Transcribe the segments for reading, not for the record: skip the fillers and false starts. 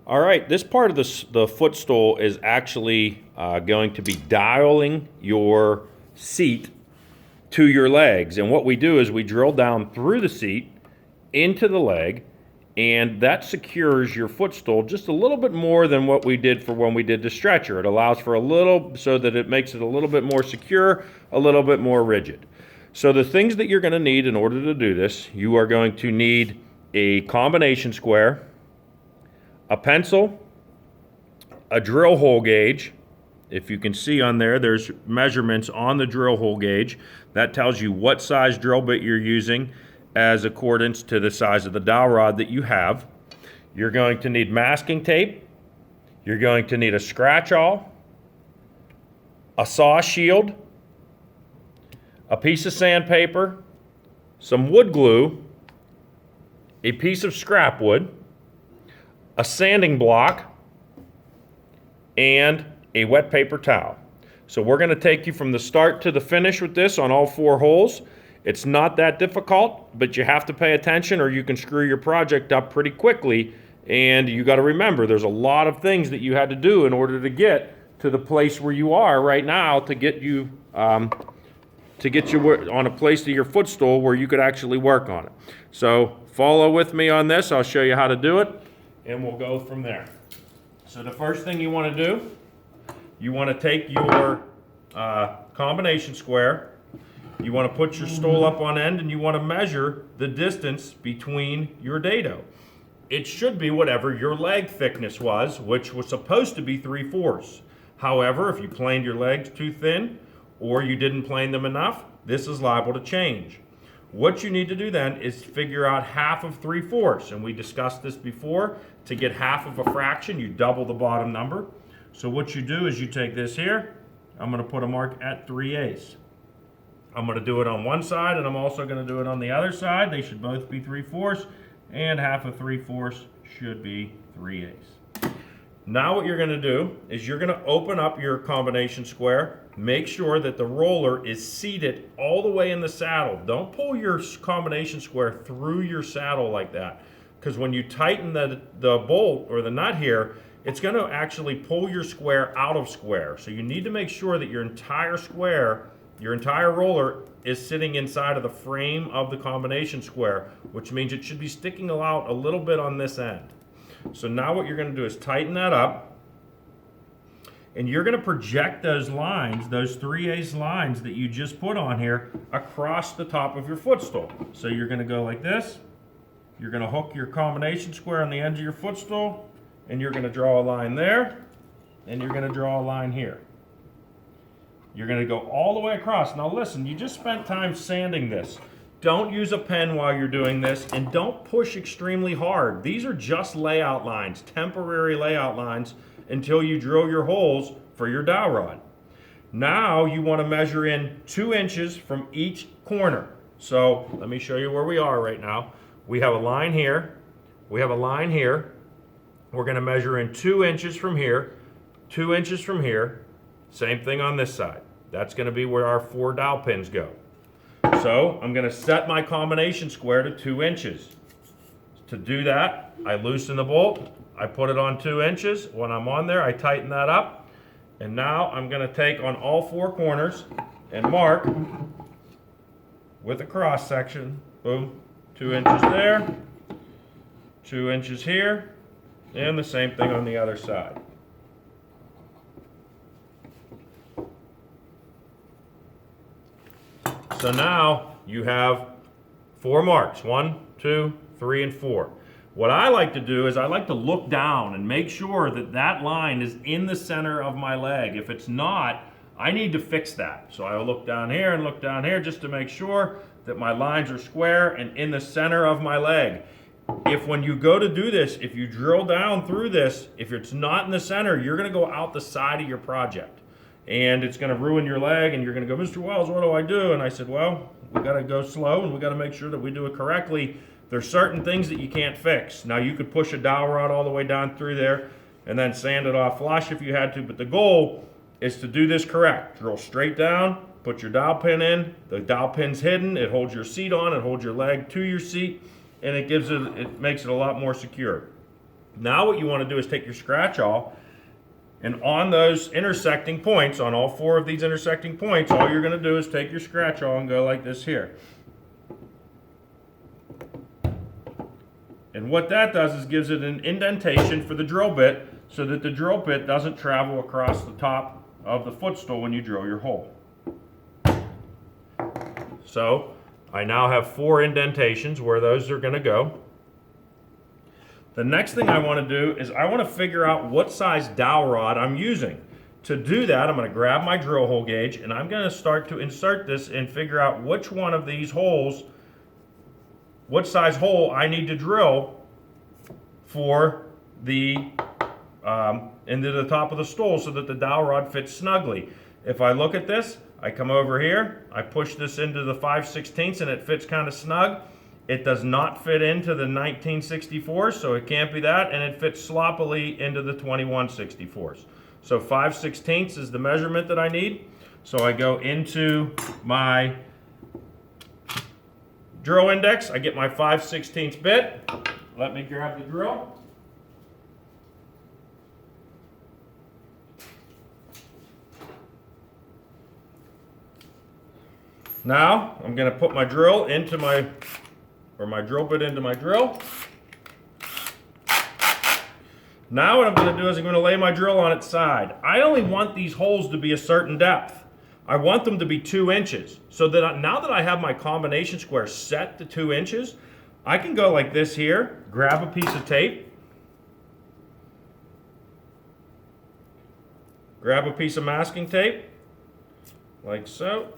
All right, this part of the footstool is actually going to be dialing your seat to your legs. And what we do is we drill down through the seat into the leg, and that secures your footstool just a little bit more than what we did for when we did the stretcher. It allows for a little, so that it makes it a little bit more secure, a little bit more rigid. So the things that you're going to need in order to do this, you are going to need a combination square, a pencil, a drill hole gauge. If you can see on there, there's measurements on the drill hole gauge. That tells you what size drill bit you're using as accordance to the size of the dowel rod that you have. You're going to need masking tape. You're going to need a scratch awl, a saw shield, a piece of sandpaper, some wood glue, a piece of scrap wood, a sanding block, and a wet paper towel. So we're going to take you from the start to the finish with this on all 4 holes. It's not that difficult, but you have to pay attention or you can screw your project up pretty quickly. And you got to remember, there's a lot of things that you had to do in order to get to the place where you are right now to get you on a place to your footstool where you could actually work on it. So follow with me on this. I'll show you how to do it, and we'll go from there. So the first thing you want to do, you want to take your combination square, you want to put your stool up on end, and you want to measure the distance between your dado. It should be whatever your leg thickness was, which was supposed to be 3/4. However, if you planed your legs too thin or you didn't plane them enough, this is liable to change. What you need to do then is figure out half of 3/4, and we discussed this before. To get half of a fraction, you double the bottom number. So what you do is you take this here, I'm going to put a mark at 3/8. I'm going to do it on one side, and I'm also going to do it on the other side. They should both be 3/4, and half of 3/4 should be 3/8. Now what you're going to do is you're going to open up your combination square. Make sure that the roller is seated all the way in the saddle. Don't pull your combination square through your saddle like that, because when you tighten the bolt or the nut here, it's going to actually pull your square out of square. So you need to make sure that your entire square, your entire roller, is sitting inside of the frame of the combination square, which means it should be sticking out a little bit on this end. So now what you're going to do is tighten that up, and you're going to project those lines, those 3/8 lines that you just put on here, across the top of your footstool. So you're going to go like this. You're going to hook your combination square on the end of your footstool, and you're going to draw a line there, and you're going to draw a line here. You're going to go all the way across. Now listen, you just spent time sanding this. Don't use a pen while you're doing this, and don't push extremely hard. These are just layout lines, temporary layout lines, until you drill your holes for your dowel rod. Now you want to measure in 2 inches from each corner. So let me show you where we are right now. We have a line here. We have a line here. We're going to measure in 2 inches from here, 2 inches from here. Same thing on this side. That's going to be where our 4 dowel pins go. So I'm going to set my combination square to 2 inches. To do that, I loosen the bolt. I put it on 2 inches. When I'm on there, I tighten that up. And now I'm going to take on all 4 corners and mark with a cross section. Boom. 2 inches there, 2 inches here, and the same thing on the other side. So now you have 4 marks, 1, 2, 3, and 4. What I like to do is I like to look down and make sure that that line is in the center of my leg. If it's not, I need to fix that. So I'll look down here and look down here just to make sure that my lines are square and in the center of my leg. If when you go to do this, if you drill down through this, if it's not in the center, you're going to go out the side of your project. And it's going to ruin your leg, and you're going to go, Mr. Wells, what do I do? And I said, well, we got to go slow, and we got to make sure that we do it correctly. There's certain things that you can't fix. Now, you could push a dowel rod all the way down through there and then sand it off flush if you had to, but the goal is to do this correct. Drill straight down, put your dowel pin in, the dowel pin's hidden, it holds your seat on, it holds your leg to your seat, and it makes it a lot more secure. Now what you want to do is take your scratch awl, and on those intersecting points, on all 4 of these intersecting points, all you're going to do is take your scratch awl and go like this here. And what that does is gives it an indentation for the drill bit so that the drill bit doesn't travel across the top of the footstool when you drill your hole. So I now have 4 indentations where those are going to go. The next thing I want to do is I want to figure out what size dowel rod I'm using. To do that, I'm going to grab my drill hole gauge and I'm going to start to insert this and figure out which one of these holes, what size hole I need to drill for the into the top of the stool so that the dowel rod fits snugly. If I look at this, I come over here, I push this into the 5/16 and it fits kind of snug. It does not fit into the 1964, so it can't be that, and it fits sloppily into the 21/64s. So 5/16 is the measurement that I need. So I go into my drill index, I get my 5/16 bit. Let me grab the drill. Now I'm going to put my drill into my drill bit into my drill. Now what I'm going to do is I'm going to lay my drill on its side. I only want these holes to be a certain depth. I want them to be 2 inches. So that now that I have my combination square set to 2 inches, I can go like this here, grab a piece of tape, grab a piece of masking tape, like so,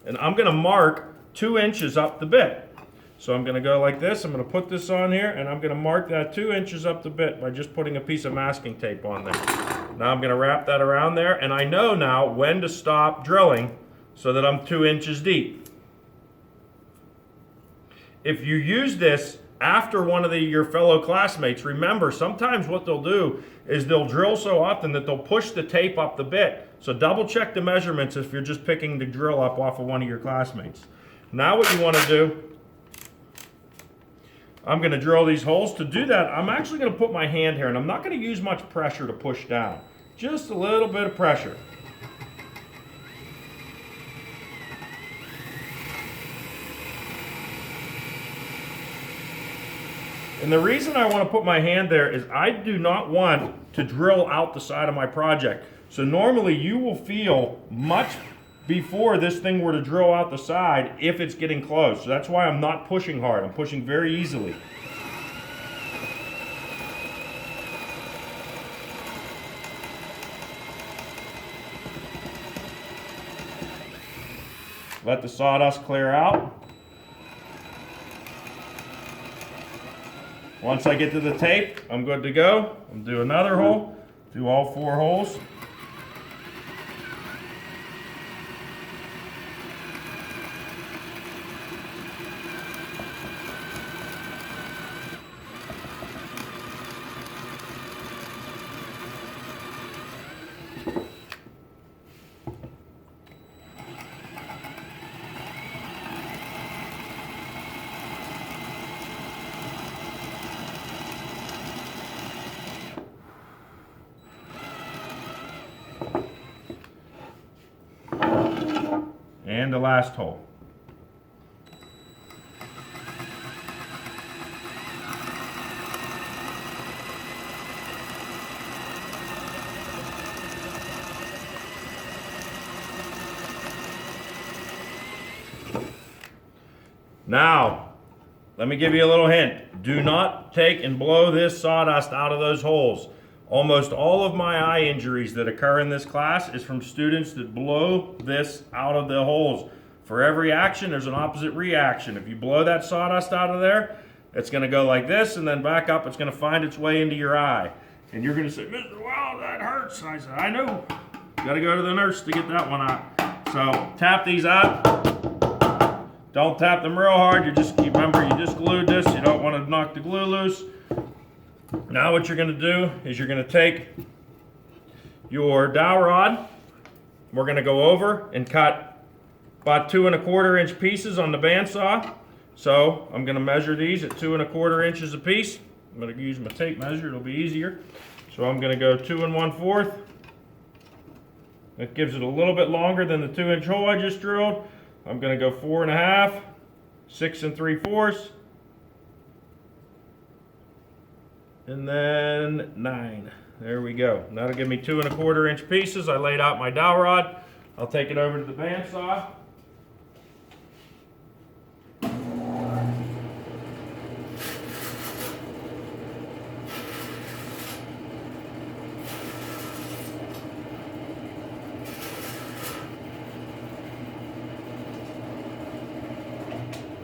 and I'm going to mark 2 inches up the bit. So I'm going to go like this, I'm going to put this on here, and I'm going to mark that 2 inches up the bit by just putting a piece of masking tape on there. Now I'm going to wrap that around there, and I know now when to stop drilling so that I'm 2 inches deep. If you use this after one of your fellow classmates, remember sometimes what they'll do is they'll drill so often that they'll push the tape up the bit. So double check the measurements if you're just picking the drill up off of one of your classmates. Now what you want to do, I'm going to drill these holes. To do that, I'm actually going to put my hand here, and I'm not going to use much pressure to push down. Just a little bit of pressure. And the reason I want to put my hand there is I do not want to drill out the side of my project. So normally you will feel much before this thing were to drill out the side if it's getting close. So that's why I'm not pushing hard. I'm pushing very easily. Let the sawdust clear out. Once I get to the tape, I'm good to go. I'll do another hole, do all 4 holes. And the last hole. Now, let me give you a little hint. Do not take and blow this sawdust out of those holes. Almost all of my eye injuries that occur in this class is from students that blow this out of the holes. For every action, there's an opposite reaction. If you blow that sawdust out of there, it's going to go like this and then back up. It's going to find its way into your eye. And you're going to say, Mr. Wow, that hurts. I said, I know. You got to go to the nurse to get that one out. So tap these out. Don't tap them real hard. Remember, you just glued this. You don't want to knock the glue loose. Now what you're going to do is you're going to take your dowel rod. We're going to go over and cut about 2 1/4 inch pieces on the bandsaw So I'm going to measure these at 2 1/4 inches a piece. I'm going to use my tape measure, it'll be easier. So I'm going to go 2 1/4. That gives it a little bit longer than the 2-inch hole I just drilled. I'm going to go 4 1/2, 6 3/4, and then 9. There we go. That'll give me 2 1/4 inch pieces. I laid out my dowel rod. I'll take it over to the bandsaw.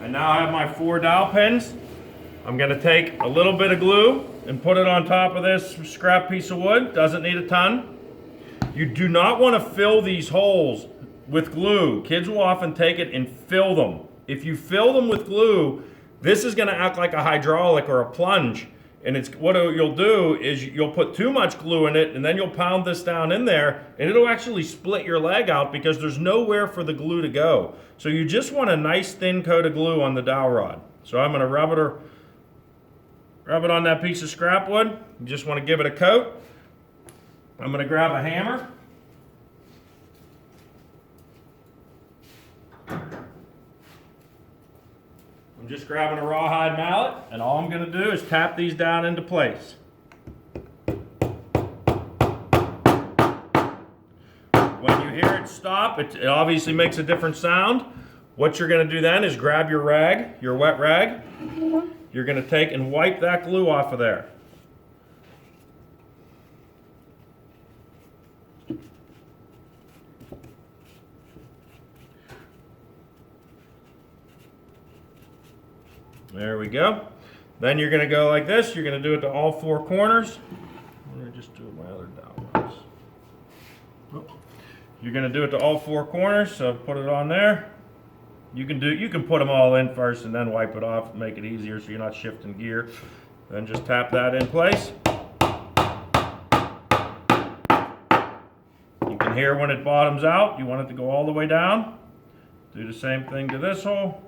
I now have my 4 dowel pins. I'm going to take a little bit of glue and put it on top of this scrap piece of wood. Doesn't need a ton. You do not want to fill these holes with glue. Kids will often take it and fill them. If you fill them with glue, this is going to act like a hydraulic or a plunge. And it's what you'll do is you'll put too much glue in it, and then you'll pound this down in there, and it'll actually split your leg out because there's nowhere for the glue to go. So you just want a nice thin coat of glue on the dowel rod. So I'm going to rub it on that piece of scrap wood. You just want to give it a coat. I'm going to grab a hammer. I'm just grabbing a rawhide mallet, and all I'm going to do is tap these down into place. When you hear it stop, it obviously makes a different sound. What you're going to do then is grab your rag, your wet rag. You're going to take and wipe that glue off of there. There we go. Then you're going to go like this. You're going to do it to all 4 corners. I'm going to just do it my other dowel ones. You're going to do it to all 4 corners. So put it on there. You can put them all in first and then wipe it off and make it easier so you're not shifting gear. Then just tap that in place. You can hear when it bottoms out. You want it to go all the way down. Do the same thing to this hole.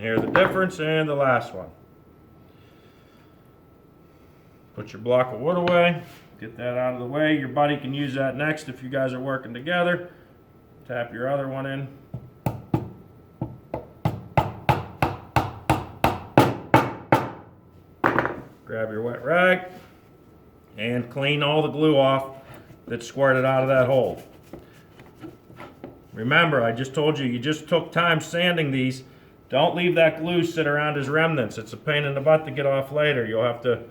Hear the difference, and the last one. Put your block of wood away, get that out of the way. Your buddy can use that next if you guys are working together. Tap your other one in. Grab your wet rag and clean all the glue off that squirted out of that hole. Remember, I just told you, you just took time sanding these. Don't leave that glue sit around as remnants. It's a pain in the butt to get off later. You'll have to,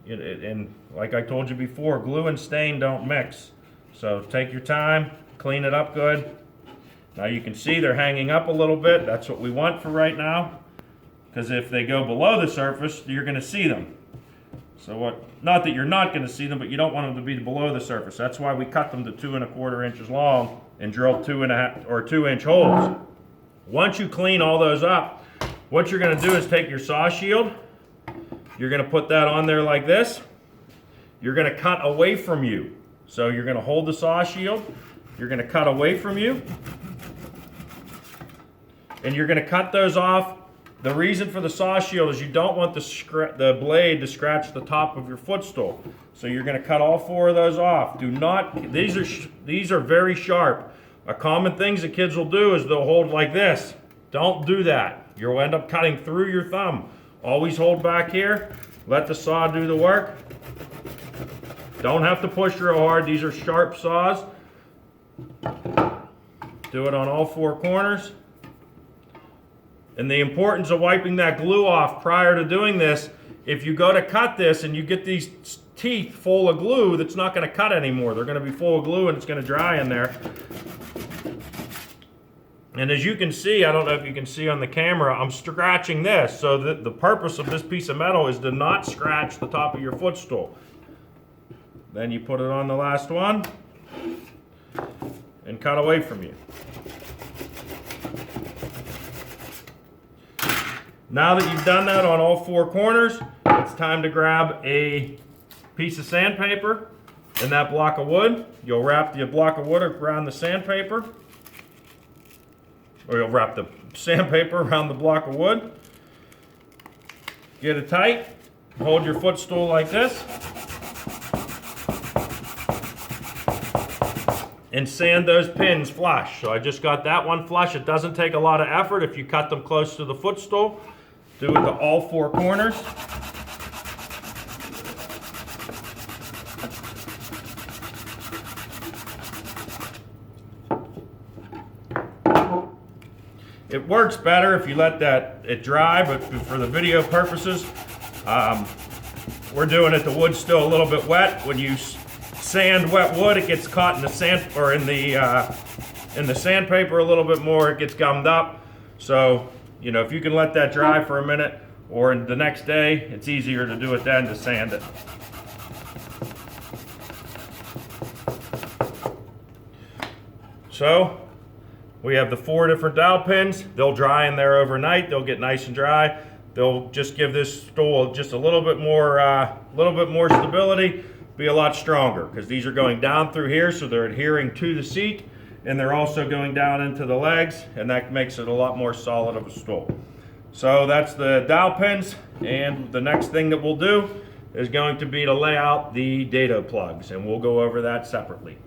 and like I told you before, glue and stain don't mix. So take your time, clean it up good. Now you can see they're hanging up a little bit. That's what we want for right now. Because if they go below the surface, you're going to see them. So not that you're not going to see them, but you don't want them to be below the surface. That's why we cut them to 2 1/4 inches long and drilled 2 1/2 or 2-inch holes. Once you clean all those up, what you're going to do is take your saw shield. You're going to put that on there like this. You're going to cut away from you. So you're going to hold the saw shield. You're going to cut away from you. And you're going to cut those off. The reason for the saw shield is you don't want the blade to scratch the top of your footstool. So you're going to cut all 4 of those off. Do not, these are very sharp. A common thing that kids will do is they'll hold like this. Don't do that. You'll end up cutting through your thumb. Always hold back here. Let the saw do the work. Don't have to push real hard. These are sharp saws. Do it on all 4 corners. And the importance of wiping that glue off prior to doing this, if you go to cut this and you get these teeth full of glue, that's not going to cut anymore. They're going to be full of glue and it's going to dry in there. And as you can see, I don't know if you can see on the camera, I'm scratching this. So the purpose of this piece of metal is to not scratch the top of your footstool. Then you put it on the last one and cut away from you. Now that you've done that on all 4 corners, it's time to grab a piece of sandpaper in that block of wood. You'll wrap the block of wood around the sandpaper, or you'll wrap the sandpaper around the block of wood. Get it tight. Hold your footstool like this. And sand those pins flush. So I just got that one flush. It doesn't take a lot of effort if you cut them close to the footstool. Do it to all four corners. It works better if you let it dry, but for the video purposes, we're doing it, the wood's still a little bit wet. When you sand wet wood, it gets caught in the sand, or in the sandpaper a little bit more, it gets gummed up. So, you know, if you can let that dry for a minute, or the next day, it's easier to do it then to sand it. So, we have the 4 different dowel pins. They'll dry in there overnight. They'll get nice and dry. They'll just give this stool just a little bit more stability, be a lot stronger, because these are going down through here, so they're adhering to the seat, and they're also going down into the legs, and that makes it a lot more solid of a stool. So that's the dowel pins, and the next thing that we'll do is going to be to lay out the dado plugs, and we'll go over that separately.